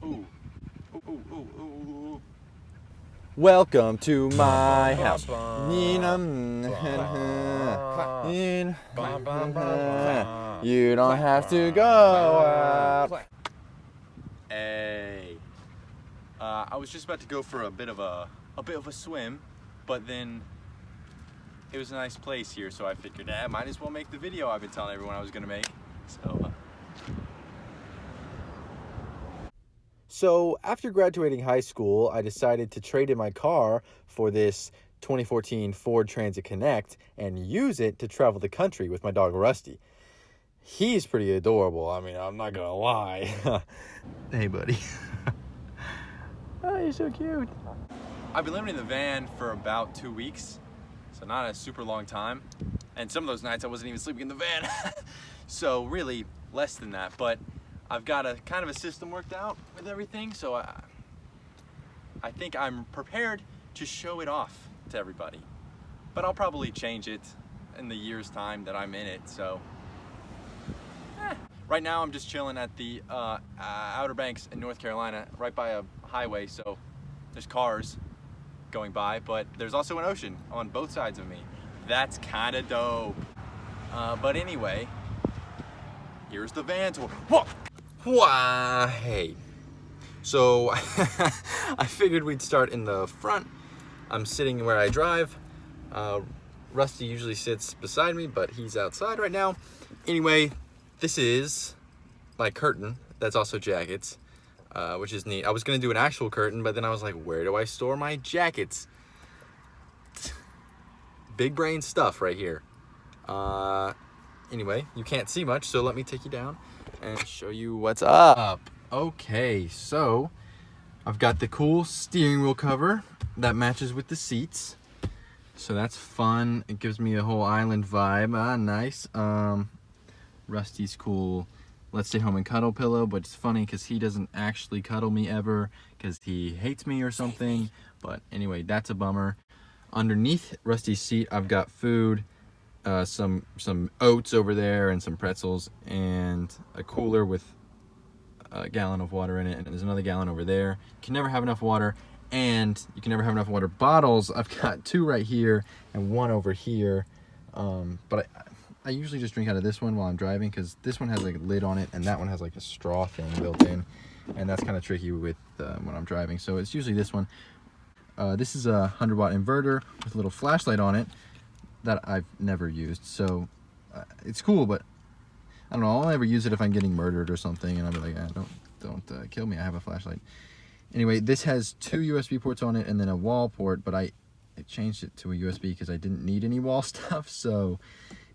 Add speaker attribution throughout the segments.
Speaker 1: Ooh. Ooh, ooh, ooh, ooh, ooh.
Speaker 2: Welcome to my house. You don't have to go out.
Speaker 1: Hey. I was just about to go for a bit of a swim, but then it was a nice place here, so I figured, I might as well make the video I've been telling everyone I was gonna make.
Speaker 2: So after graduating high school, I decided to trade in my car for this 2014 Ford Transit Connect and use it to travel the country with my dog Rusty. He's pretty adorable. I mean, I'm not gonna lie. Hey, buddy. Oh, you're so cute.
Speaker 1: I've been living in the van for about 2 weeks, so not a super long time. And some of those nights I wasn't even sleeping in the van. So really less than that, but I've got a kind of a system worked out with everything, so I think I'm prepared to show it off to everybody. But I'll probably change it in the year's time that I'm in it, so. Right now I'm just chilling at the Outer Banks in North Carolina, right by a highway, so there's cars going by, but there's also an ocean on both sides of me. That's kind of dope. But anyway, here's the van tour. Whoa!
Speaker 2: Why, hey. So I figured we'd start in the front. I'm sitting where I drive. Rusty usually sits beside me, but he's outside right now. Anyway, this is my curtain. That's also jackets, which is neat. I was gonna do an actual curtain, but then I was like, where do I store my jackets? Big brain stuff right here. Anyway, you can't see much, so let me take you down and show you what's up. Okay, so I've got the cool steering wheel cover that matches with the seats. So that's fun. It gives me a whole island vibe. Nice. Rusty's cool Let's Stay Home and Cuddle pillow, but it's funny because he doesn't actually cuddle me ever because he hates me or something. But anyway, that's a bummer. Underneath Rusty's seat, I've got food, some oats over there and some pretzels and a cooler with a gallon of water in it, and there's another gallon over there. You can never have enough water, and you can never have enough water bottles. I've got 2 right here and 1 over here, but I usually just drink out of this one while I'm driving because this one has like a lid on it and that one has like a straw thing built in, and that's kind of tricky with when I'm driving, so it's usually this one. This is a 100-watt inverter with a little flashlight on it that I've never used, so it's cool, but I don't know, I'll never use it if I'm getting murdered or something, and I'll be like, don't kill me, I have a flashlight. Anyway, this has 2 USB ports on it and then a wall port, but I changed it to a USB because I didn't need any wall stuff, so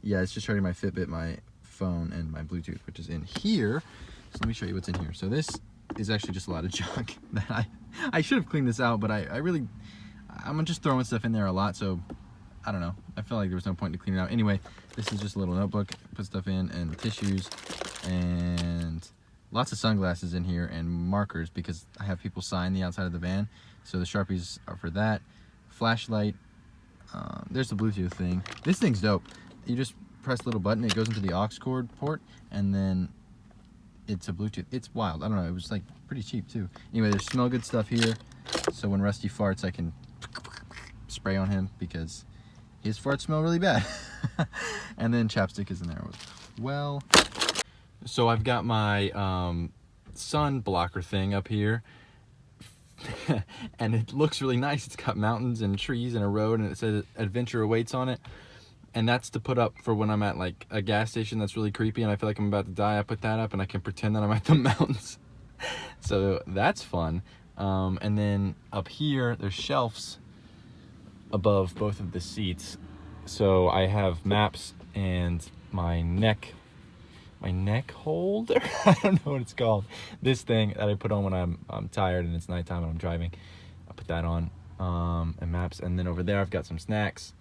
Speaker 2: yeah, it's just charging my Fitbit, my phone, and my Bluetooth, which is in here. So let me show you what's in here. So this is actually just a lot of junk that I should have cleaned this out, but I'm just throwing stuff in there a lot, so I don't know. I felt like there was no point to clean it out. Anyway, this is just a little notebook, put stuff in, and tissues, and lots of sunglasses in here, and markers because I have people sign the outside of the van. So the Sharpies are for that. Flashlight. There's the Bluetooth thing. This thing's dope. You just press a little button, it goes into the aux cord port, and then it's a Bluetooth. It's wild. I don't know. It was like pretty cheap too. Anyway, there's smell good stuff here. So when Rusty farts, I can spray on him because his farts smell really bad. And then chapstick is in there as well. So I've got my sun blocker thing up here. And it looks really nice. It's got mountains and trees and a road, and it says adventure awaits on it. And that's to put up for when I'm at like a gas station that's really creepy and I feel like I'm about to die. I put that up and I can pretend that I'm at the mountains. So that's fun. And then up here, there's shelves above both of the seats. So I have maps and my neck holder. I don't know what it's called. This thing that I put on when I'm tired and it's nighttime and I'm driving. I put that on, and maps. And then over there, I've got some snacks,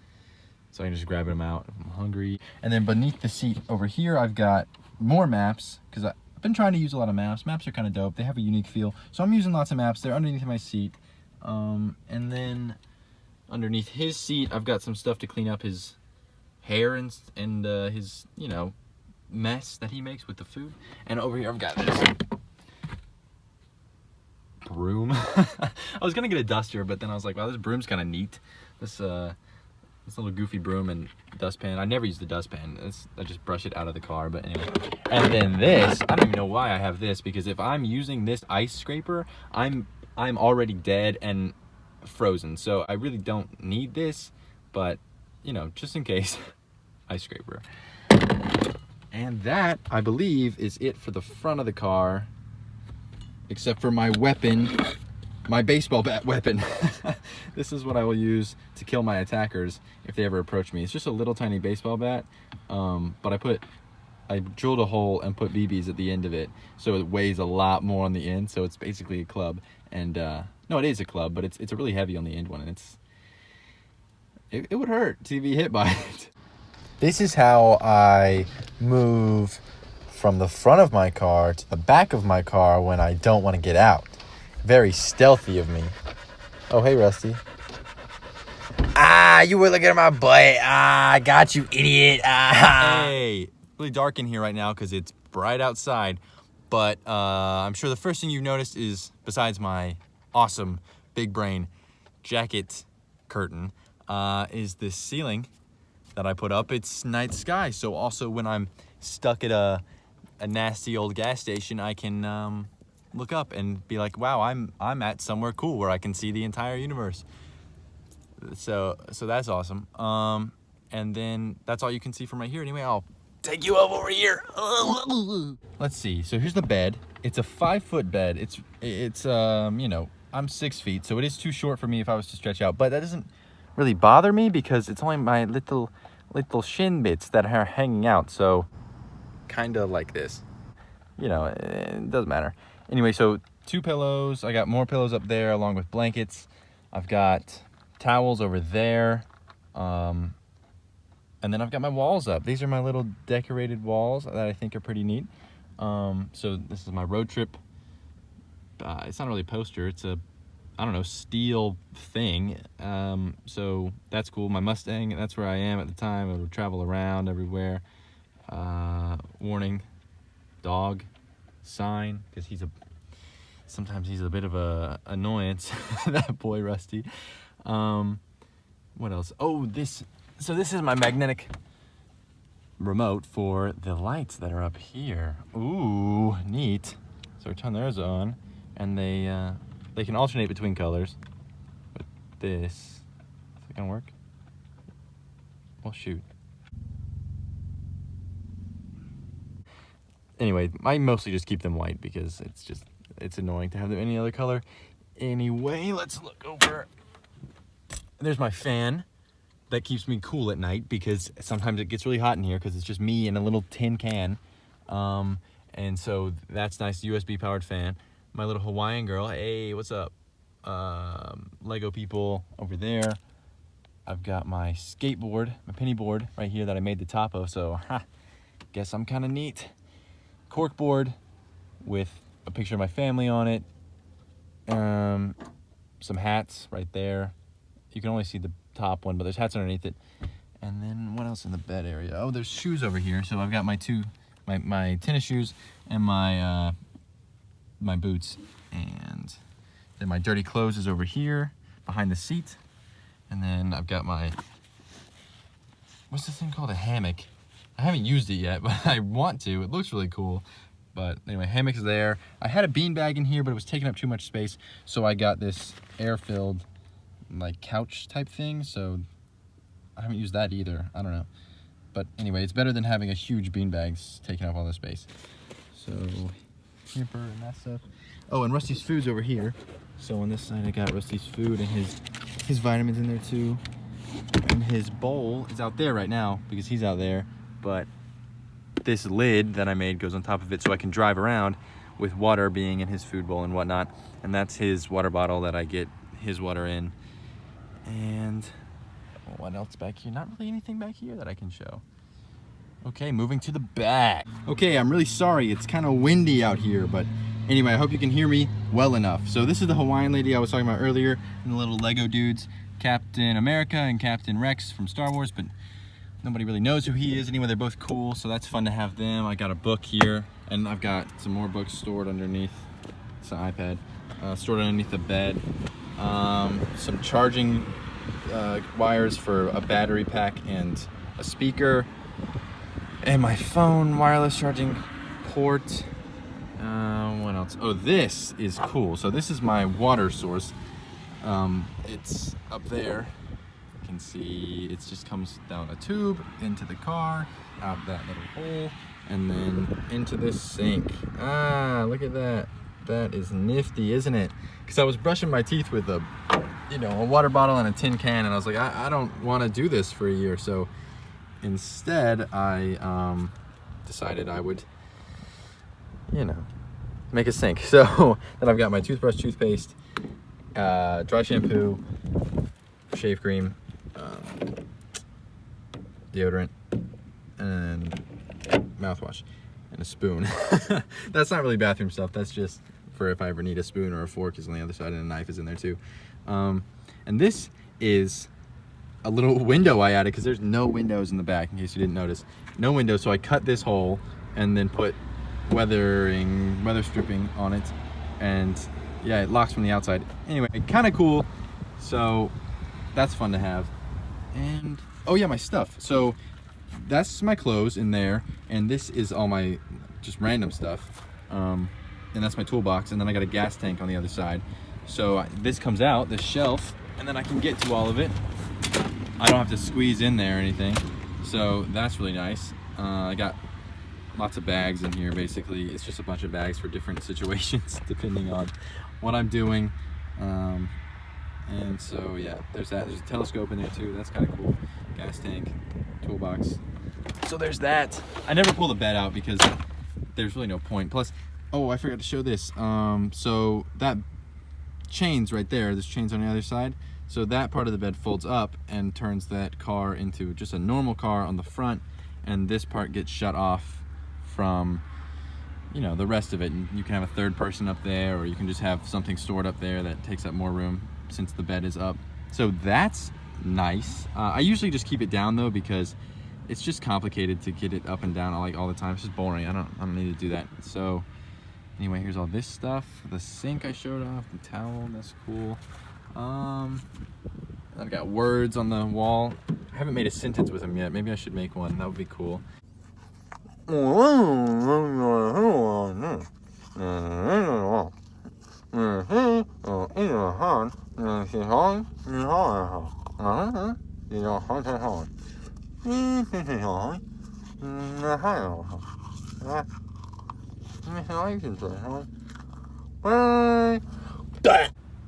Speaker 2: so I can just grab them out if I'm hungry. And then beneath the seat over here, I've got more maps because I've been trying to use a lot of maps. Maps are kind of dope. They have a unique feel. So I'm using lots of maps. They're underneath my seat. And then underneath his seat, I've got some stuff to clean up his hair and his, mess that he makes with the food. And over here, I've got this broom. I was gonna get a duster, but then I was like, wow, this broom's kind of neat. This little goofy broom and dustpan. I never use the dustpan. I just brush it out of the car, but anyway. And then this, I don't even know why I have this, because if I'm using this ice scraper, I'm already dead and frozen. So I really don't need this, but you know, just in case, ice scraper. And that, I believe, is it for the front of the car, except for my weapon, my baseball bat weapon. This is what I will use to kill my attackers if they ever approach me. It's just a little tiny baseball bat, but I drilled a hole and put BBs at the end of it, so it weighs a lot more on the end. So it's basically a club, and no, it is a club, but it's a really heavy on the end one, and it would hurt to be hit by it. This is how I move from the front of my car to the back of my car when I don't want to get out. Very stealthy of me. Oh, hey, Rusty. Ah, you were looking at my butt. Ah, I got you, idiot. Ah. Hey, really dark in here right now because it's bright outside. But I'm sure the first thing you've noticed is, besides my awesome big brain jacket curtain, is this ceiling that I put up. It's night sky. So also when I'm stuck at a nasty old gas station, I can look up and be like, wow, I'm at somewhere cool where I can see the entire universe. So that's awesome. And then that's all you can see from right here. Anyway, I'll take you over here. Let's see. So here's the bed. It's a 5-foot bed. It's you know, I'm 6 feet, so it is too short for me if I was to stretch out. But that doesn't really bother me because it's only my little shin bits that are hanging out. So kind of like this. You know, it doesn't matter. Anyway, so 2 pillows. I got more pillows up there along with blankets. I've got towels over there. And then I've got my walls up. These are my little decorated walls that I think are pretty neat. So this is my road trip. It's not really a poster. It's a, I don't know, steel thing. So that's cool. My Mustang, that's where I am at the time. It would travel around everywhere. Warning, dog sign, because sometimes he's a bit of a annoyance. That boy Rusty. What else? Oh, so this is my magnetic remote for the lights that are up here. Ooh, neat. So we turn those on, and they can alternate between colors. But this, is it gonna work? Well, shoot. Anyway, I mostly just keep them white because it's annoying to have them any other color. Anyway, let's look over. There's my fan that keeps me cool at night because sometimes it gets really hot in here because it's just me and a little tin can. And so that's nice, USB powered fan. My little Hawaiian girl, hey, what's up? Lego people over there. I've got my skateboard, my penny board right here that I made the top of, so guess I'm kind of neat. Cork board with a picture of my family on it. Some hats right there. You can only see the top one, but there's hats underneath it. And then what else in the bed area? Oh, there's shoes over here. So I've got my my tennis shoes and my my boots, and then my dirty clothes is over here behind the seat. And then I've got my, what's this thing called? A hammock. I haven't used it yet, but I want to. It looks really cool. But anyway, hammock is there. I had a beanbag in here, but it was taking up too much space. So I got this air-filled like couch type thing. So I haven't used that either. I don't know. But anyway, it's better than having a huge beanbag taking up all the space. So hamper and that stuff. Oh, and Rusty's food's over here. So on this side, I got Rusty's food and his vitamins in there too. And his bowl is out there right now because he's out there. But this lid that I made goes on top of it so I can drive around with water being in his food bowl and whatnot. And that's his water bottle that I get his water in. And what else back here? Not really anything back here that I can show. Okay, moving to the back. Okay, I'm really sorry. It's kind of windy out here, but anyway, I hope you can hear me well enough. So this is the Hawaiian lady I was talking about earlier, and the little Lego dudes, Captain America and Captain Rex from Star Wars, but nobody really knows who he is. Anyway, they're both cool, so that's fun to have them. I got a book here, and I've got some more books stored underneath It's an iPad. Stored underneath the bed. Some charging wires for a battery pack and a speaker. And my phone wireless charging port. What else? Oh, this is cool. So this is my water source. It's up there. You can see it just comes down a tube into the car, out that little hole, and then into this sink. Ah, look at that. That is nifty, isn't it? Because I was brushing my teeth with a water bottle and a tin can, and I was like, I don't want to do this for a year. So instead, I decided I would, make a sink. So then I've got my toothbrush, toothpaste, dry shampoo, shave cream, deodorant, and mouthwash, and a spoon. That's not really bathroom stuff. That's just for if I ever need a spoon or a fork is on the other side, and a knife is in there too. And this is a little window I added because there's no windows in the back, in case you didn't notice. No windows, so I cut this hole and then put weather stripping on it, and yeah, it locks from the outside. Anyway, kind of cool. So that's fun to have. And oh yeah, my stuff. So that's my clothes in there, and this is all my just random stuff. And that's my toolbox, and then I got a gas tank on the other side. So this comes out, this shelf, and then I can get to all of it. I don't have to squeeze in there or anything. So that's really nice. I got lots of bags in here. Basically, it's just a bunch of bags for different situations depending on what I'm doing. And so yeah, there's that. There's a telescope in there too. That's kind of cool. Gas tank, toolbox. So there's that. I never pull the bed out because there's really no point. Plus, oh, I forgot to show this. So that chains right there, there's chains on the other side. So that part of the bed folds up and turns that car into just a normal car on the front, and this part gets shut off from, the rest of it. And you can have a third person up there, or you can just have something stored up there that takes up more room since the bed is up. So that's nice. I usually just keep it down though, because it's just complicated to get it up and down all the time. It's just boring. I don't need to do that. So anyway, here's all this stuff. The sink I showed off, the towel, that's cool. I've got words on the wall. I haven't made a sentence with them yet. Maybe I should make one. That would be cool.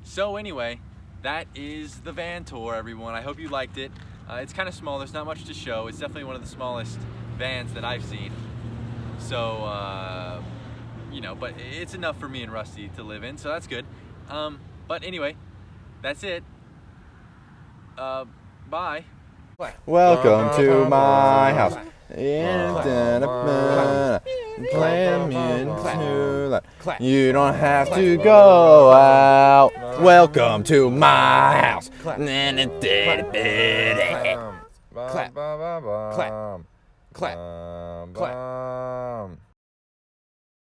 Speaker 1: So anyway, that is the van tour, everyone. I hope you liked it. It's kind of small. There's not much to show. It's definitely one of the smallest vans that I've seen. So, but it's enough for me and Rusty to live in, so that's good. But anyway, that's it. Bye.
Speaker 2: Welcome to my house. You don't have to go out. Welcome to my house. Clap. Clap. Clap. Clap.